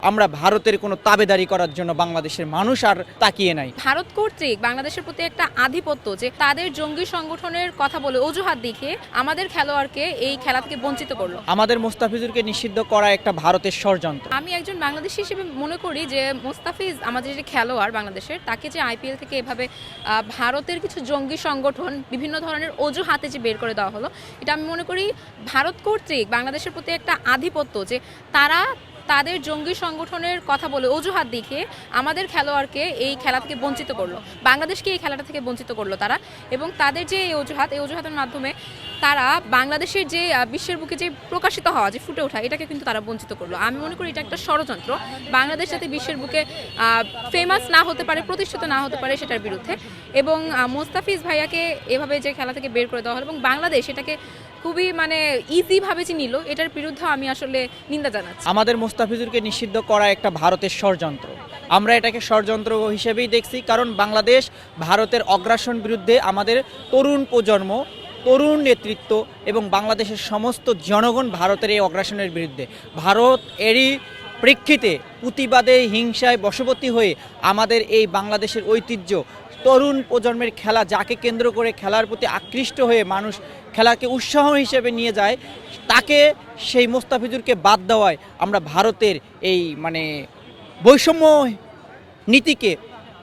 আমরা ভারতের কোনো তাবেদারি করার জন্য বাংলাদেশের মানুষ আর তাকিয়ে নাই। ভারত কর্তৃক বাংলাদেশের প্রতি একটা আধিপত্য, যে তাদের জঙ্গি সংগঠনের কথা বলে অজুহাত দেখিয়ে আমাদের খেলোয়াড়কে এই খেলা থেকে বঞ্চিত করলো। আমাদের মোস্তাফিজুরকে নিষিদ্ধ করা একটা ভারতের ষড়যন্ত্র। আমি একজন বাংলাদেশি হিসেবে মনে করি যে মোস্তাফিজ আমাদের যে খেলোয়াড় বাংলাদেশের, তাকে যে আইপিএল থেকে এভাবে ভারতের কিছু জঙ্গি সংগঠন বিভিন্ন ধরনের অজুহাতে যে বের করে দেওয়া হলো, এটা আমি মনে করি ভারত কর্তৃক বাংলাদেশের প্রতি একটা আধিপত্য, যে তারা তাদের জঙ্গি সংগঠনের কথা বলে অজুহাত দেখিয়ে আমাদের খেলোয়াড়কে এই খেলা থেকে বঞ্চিত করলো, বাংলাদেশকে এই খেলাটা থেকে বঞ্চিত করলো তারা। এবং তাদের যে এই অজুহাতের মাধ্যমে তারা বাংলাদেশের যে বিশ্বের বুকে যে প্রকাশিত হওয়া, যে ফুটে ওঠা, এটাকে কিন্তু তারা বঞ্চিত করলো। আমি মনে করি এটা একটা ষড়যন্ত্র, বাংলাদেশ যাতে বিশ্বের বুকে ফেমাস না হতে পারে, প্রতিষ্ঠিত না হতে পারে সেটার বিরুদ্ধে। এবং মোস্তাফিজ ভাইয়াকে এভাবে যে খেলা থেকে বের করে দেওয়া হলো এবং বাংলাদেশ এটাকে খুবই ইজিভাবে যে নিল, এটার বিরুদ্ধে আমি আসলে নিন্দা জানাচ্ছি। আমাদের মোস্তাফিজুরকে নিষিদ্ধ করা একটা ভারতের ষড়যন্ত্র। আমরা এটাকে ষড়যন্ত্র হিসেবেই দেখছি, কারণ বাংলাদেশ ভারতের অগ্রাসন বিরুদ্ধে আমাদের তরুণ প্রজন্ম, তরুণ নেতৃত্ব এবং বাংলাদেশের সমস্ত জনগণ ভারতের এই অগ্রাসনের বিরুদ্ধে। ভারত এরই প্রেক্ষিতে প্রতিবাদে হিংসায় বশবর্তী হয়ে আমাদের এই বাংলাদেশের ঐতিহ্য, তরুণ প্রজন্মের খেলা, যাকে কেন্দ্র করে খেলার প্রতি আকৃষ্ট হয়ে মানুষ খেলাকে উৎসাহ হিসেবে নিয়ে যায়, তাকে সেই মোস্তাফিজুরকে বাদ দেওয়ায় আমরা ভারতের এই বৈষম্য নীতিকে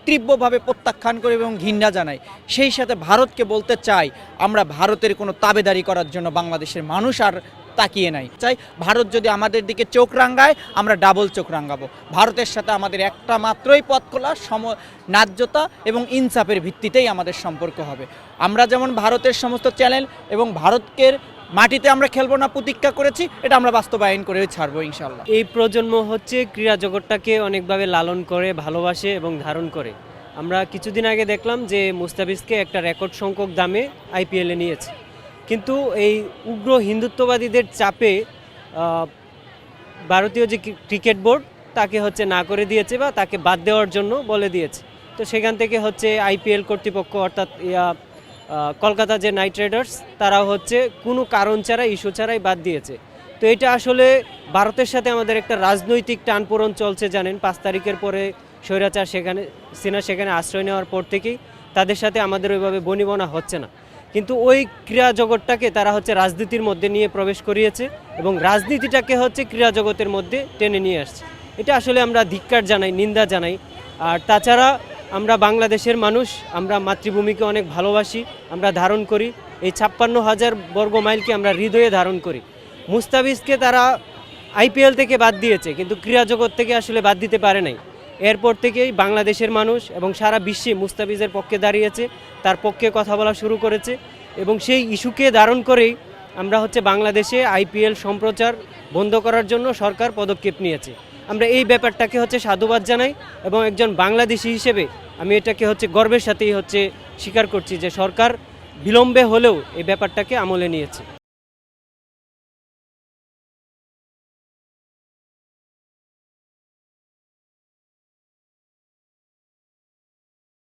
তীব্রভাবে প্রত্যাখ্যান করে এবং ঘৃণা জানাই। সেই সাথে ভারতকে বলতে চাই, আমরা ভারতের কোনো তাবেদারি করার জন্য বাংলাদেশের মানুষ আর তাকিয়ে নাই। চাই ভারত যদি আমাদের দিকে চোখ রাঙায়, আমরা ডাবল চোখ রাঙাবো। ভারতের সাথে আমাদের একটা মাত্রই পথ খোলা, ন্যায্যতা এবং ইনসাফের ভিত্তিতেই আমাদের সম্পর্ক হবে। আমরা যেমন ভারতের সমস্ত চ্যানেল এবং ভারতকে মাটিতে আমরা খেলবো না প্রতিজ্ঞা করেছি, এটা আমরা বাস্তবায়ন করে ছাড়বো ইনশাল্লাহ। এই প্রজন্ম হচ্ছে ক্রীড়া জগৎটাকে অনেকভাবে লালন করে, ভালোবাসে এবং ধারণ করে। আমরা কিছুদিন আগে দেখলাম যে মুস্তাফিজকে একটা রেকর্ড সংখ্যক দামে আইপিএলে নিয়েছে, কিন্তু এই উগ্র হিন্দুত্ববাদীদের চাপে ভারতীয় যে ক্রিকেট বোর্ড তাকে না করে দিয়েছে বা তাকে বাদ দেওয়ার জন্য বলে দিয়েছে। তো সেখান থেকে আইপিএল কর্তৃপক্ষ অর্থাৎ কলকাতা যে নাইট রাইডার্স, তারা কোনো কারণ ছাড়া, ইস্যু ছাড়াই বাদ দিয়েছে। তো এটা আসলে ভারতের সাথে আমাদের একটা রাজনৈতিক টানপোড়েন চলছে। জানেন, 5 তারিখের পরে স্বৈরাচার সেখানে আশ্রয় নেওয়ার পর থেকেই তাদের সাথে আমাদের ওইভাবে বনিবনা হচ্ছে না। কিন্তু ওই ক্রীড়া জগৎটাকে তারা রাজনীতির মধ্যে নিয়ে প্রবেশ করিয়েছে এবং রাজনীতিটাকে ক্রীড়া জগতের মধ্যে টেনে নিয়ে আসছে। এটা আসলে আমরা ধিক্কার জানাই, নিন্দা জানাই। আর তাছাড়া আমরা বাংলাদেশের মানুষ, আমরা মাতৃভূমিকে অনেক ভালোবাসি, আমরা ধারণ করি এই 56,000 বর্গ মাইলকে আমরা হৃদয়ে ধারণ করি। মুস্তাফিজকে তারা আইপিএল থেকে বাদ দিয়েছে, কিন্তু ক্রীড়া জগৎ থেকে আসলে বাদ দিতে পারে নাই। এরপর থেকেই বাংলাদেশের মানুষ এবং সারা বিশ্বে মুস্তাফিজের পক্ষে দাঁড়িয়েছে, তার পক্ষে কথা বলা শুরু করেছে এবং সেই ইস্যুকে ধারণ করেই আমরা বাংলাদেশে আইপিএল সম্প্রচার বন্ধ করার জন্য সরকার পদক্ষেপ নিয়েছে। আমরা এই ব্যাপারটাকে সাধুবাদ জানাই এবং একজন বাংলাদেশি হিসেবে আমি এটাকে গর্বের সাথেই স্বীকার করছি যে সরকার বিলম্বে হলেও এই ব্যাপারটাকে আমলে নিয়েছে।